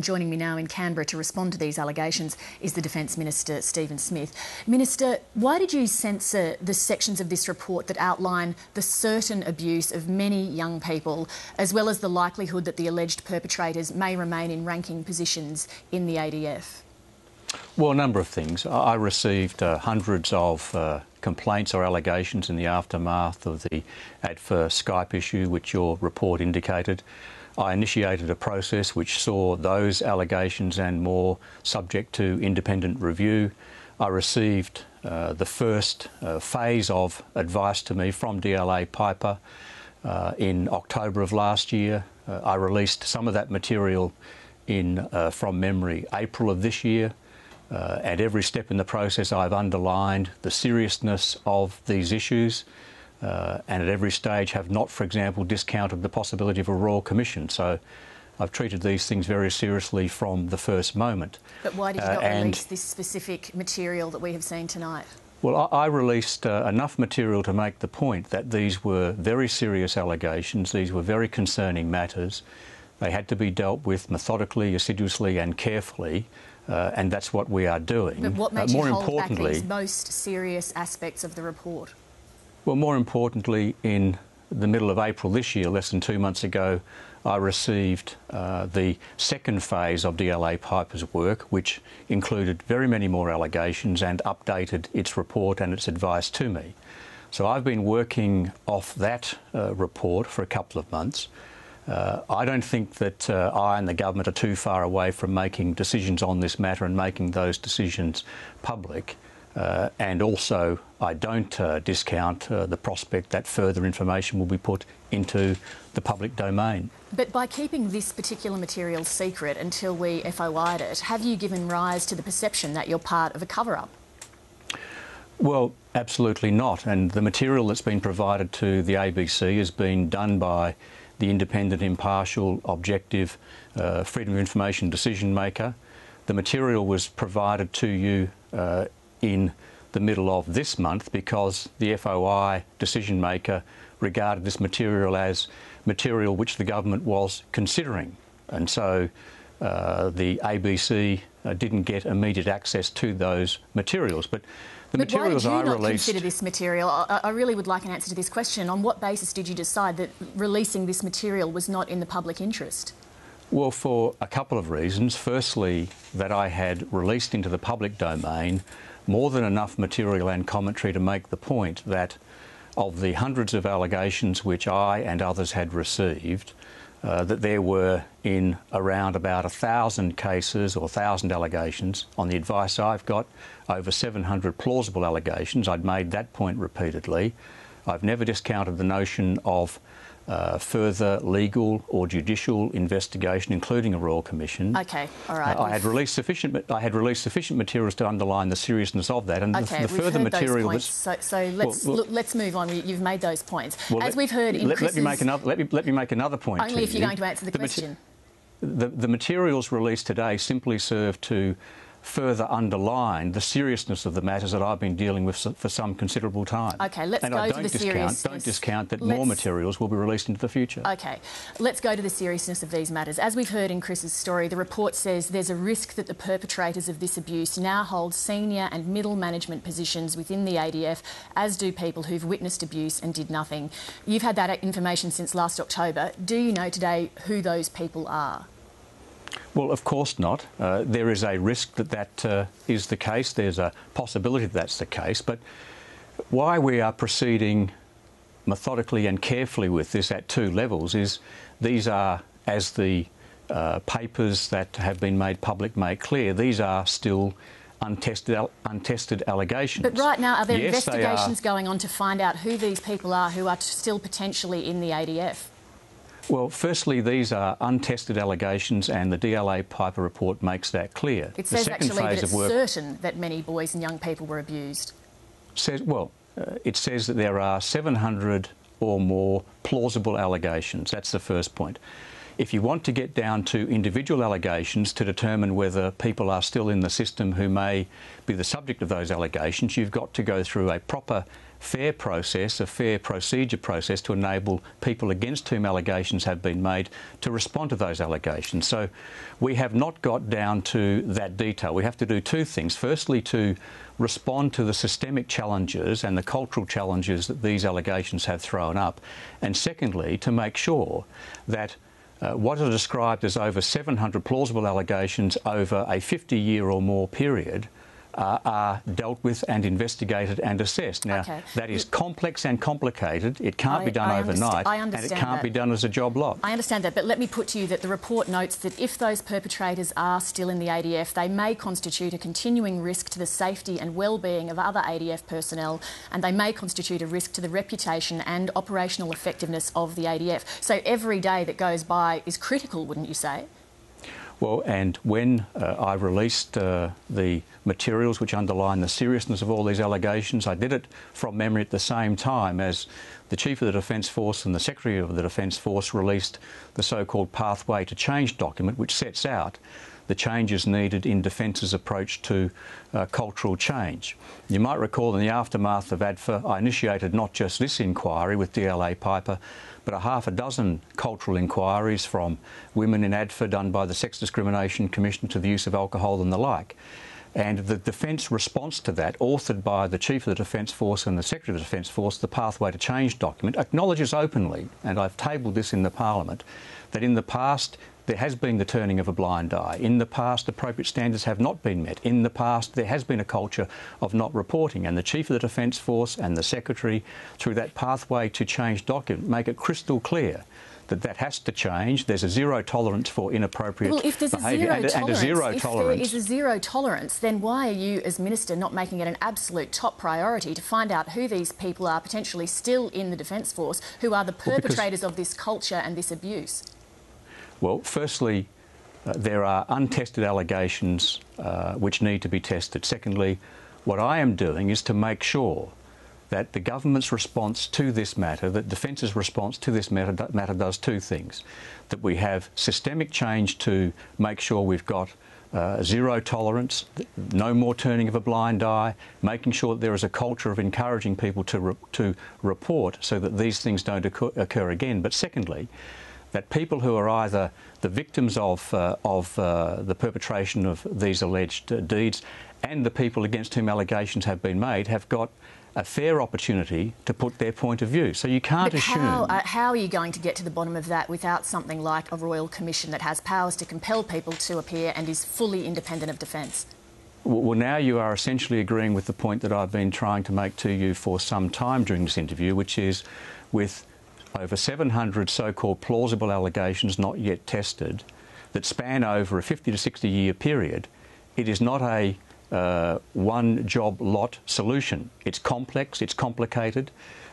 Joining me now in Canberra to respond to these allegations is the Defence Minister, Stephen Smith. Minister, why did you censor the sections of this report that outline the certain abuse of many young people, as well as the likelihood that the alleged perpetrators may remain in ranking positions in the ADF? Well, a number of things. I received hundreds of complaints or allegations in the aftermath of the ADF Skype issue, which your report indicated. I initiated a process which saw those allegations and more subject to independent review. I received the first phase of advice to me from DLA Piper in October of last year. I released some of that material in, from memory, April of this year. At every step in the process, I've underlined the seriousness of these issues. And at every stage have not, for example, discounted the possibility of a Royal Commission. So I've treated these things very seriously from the first moment. But why did you not release this specific material that we have seen tonight? Well, I released enough material to make the point that these were very serious allegations. These were very concerning matters. They had to be dealt with methodically, assiduously and carefully. And that's what we are doing. But what made you hold back these most serious aspects of the report? Well, more importantly, in the middle of April this year, less than 2 months ago, I received the second phase of DLA Piper's work, which included very many more allegations and updated its report and its advice to me. So I've been working off that report for a couple of months. I don't think that I and the government are too far away from making decisions on this matter and making those decisions public. And also, I don't discount the prospect that further information will be put into the public domain. But by keeping this particular material secret until we FOI'd it, have you given rise to the perception that you're part of a cover-up? Well, absolutely not. And the material that's been provided to the ABC has been done by the independent, impartial, objective, freedom of information decision maker. The material was provided to you in the middle of this month because the FOI decision maker regarded this material as material which the government was considering. And so the ABC didn't get immediate access to those materials. But the materials I released... Why did you not consider this material? I really would like an answer to this question. On what basis did you decide that releasing this material was not in the public interest? Well, for a couple of reasons. Firstly, that I had released into the public domain more than enough material and commentary to make the point that of the hundreds of allegations which I and others had received, that there were in around about 1,000 cases or 1,000 allegations. On the advice I've got, over 700 plausible allegations. I'd made that point repeatedly. I've never discounted the notion of further legal or judicial investigation, including a Royal Commission. Okay, all right. I had released sufficient materials to underline the seriousness of that, and okay, the further material. Those points. So let's move on. You've made those points. Well, as we've heard in let me make another point. Only if you're going to answer the question. The materials released today simply serve to further underline the seriousness of the matters that I've been dealing with for some considerable time. Okay, let's go to the seriousness. Don't discount that more materials will be released into the future. Okay, let's go to the seriousness of these matters. As we've heard in Chris's story, the report says there's a risk that the perpetrators of this abuse now hold senior and middle management positions within the ADF, as do people who've witnessed abuse and did nothing. You've had that information since last October. Do you know today who those people are? Well, of course not. There is a risk that that is the case. There's a possibility that that's the case. But why we are proceeding methodically and carefully with this at two levels is these are, as the papers that have been made public make clear, these are still untested allegations. But right now, are there investigations going on to find out who these people are who are still potentially in the ADF? Well, firstly, these are untested allegations, and the DLA Piper report makes that clear. It says actually that it's certain that many boys and young people were abused. It says that there are 700 or more plausible allegations. That's the first point. If you want to get down to individual allegations to determine whether people are still in the system who may be the subject of those allegations, you've got to go through a proper fair process, a fair procedure process to enable people against whom allegations have been made to respond to those allegations. So we have not got down to that detail. We have to do two things. Firstly, to respond to the systemic challenges and the cultural challenges that these allegations have thrown up. And secondly, to make sure that what are described as over 700 plausible allegations over a 50-year or more period are dealt with and investigated and assessed. Now, that is complex and complicated. It can't be done overnight, and it can't be done as a job lot. I understand that, but let me put to you that the report notes that if those perpetrators are still in the ADF, they may constitute a continuing risk to the safety and well-being of other ADF personnel, and they may constitute a risk to the reputation and operational effectiveness of the ADF. So every day that goes by is critical, wouldn't you say? Well, and when I released the materials which underline the seriousness of all these allegations, I did it from memory at the same time as the Chief of the Defence Force and the Secretary of the Defence Force released the so-called Pathway to Change document, which sets out the changes needed in Defence's approach to cultural change. You might recall in the aftermath of ADFA, I initiated not just this inquiry with DLA Piper, but a half a dozen cultural inquiries from women in ADFA done by the Sex Discrimination Commission to the use of alcohol and the like. And the Defence response to that, authored by the Chief of the Defence Force and the Secretary of the Defence Force, the Pathway to Change document, acknowledges openly, and I've tabled this in the Parliament, that in the past there has been the turning of a blind eye. In the past, appropriate standards have not been met. In the past, there has been a culture of not reporting. And the Chief of the Defence Force and the Secretary, through that Pathway to Change document, make it crystal clear that that has to change. There's a zero tolerance for inappropriate behaviour and a zero tolerance. If there is a zero tolerance, then why are you, as Minister, not making it an absolute top priority to find out who these people are potentially still in the Defence Force who are the perpetrators of this culture and this abuse? Well, firstly, there are untested allegations which need to be tested. Secondly, what I am doing is to make sure that the government's response to this matter, that Defence's response to this matter does two things. That we have systemic change to make sure we've got zero tolerance, no more turning of a blind eye, making sure that there is a culture of encouraging people to report so that these things don't occur again. But secondly, that people who are either the victims of the perpetration of these alleged deeds and the people against whom allegations have been made have got a fair opportunity to put their point of view. So you can't assume... How are you going to get to the bottom of that without something like a Royal Commission that has powers to compel people to appear and is fully independent of Defence? Well, now you are essentially agreeing with the point that I've been trying to make to you for some time during this interview, which is with over 700 so-called plausible allegations not yet tested that span over a 50 to 60-year period, it is not a one-job lot solution. It's complex, it's complicated.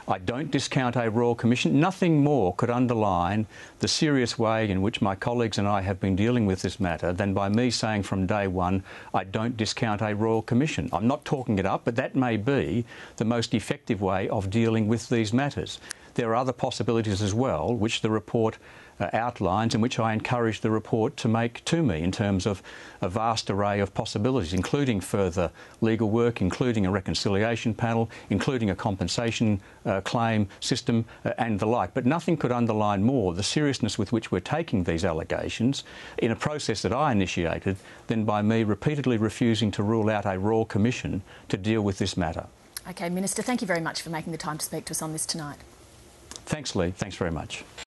I don't discount a Royal Commission. Nothing more could underline the serious way in which my colleagues and I have been dealing with this matter than by me saying from day one, I don't discount a Royal Commission. I'm not talking it up, but that may be the most effective way of dealing with these matters. There are other possibilities as well, which the report outlines and which I encourage the report to make to me in terms of a vast array of possibilities, including further legal work, including a reconciliation panel, including a compensation claim system and the like. But nothing could underline more the seriousness with which we're taking these allegations in a process that I initiated than by me repeatedly refusing to rule out a Royal Commission to deal with this matter. OK, Minister, thank you very much for making the time to speak to us on this tonight. Thanks, Lee. Thanks very much.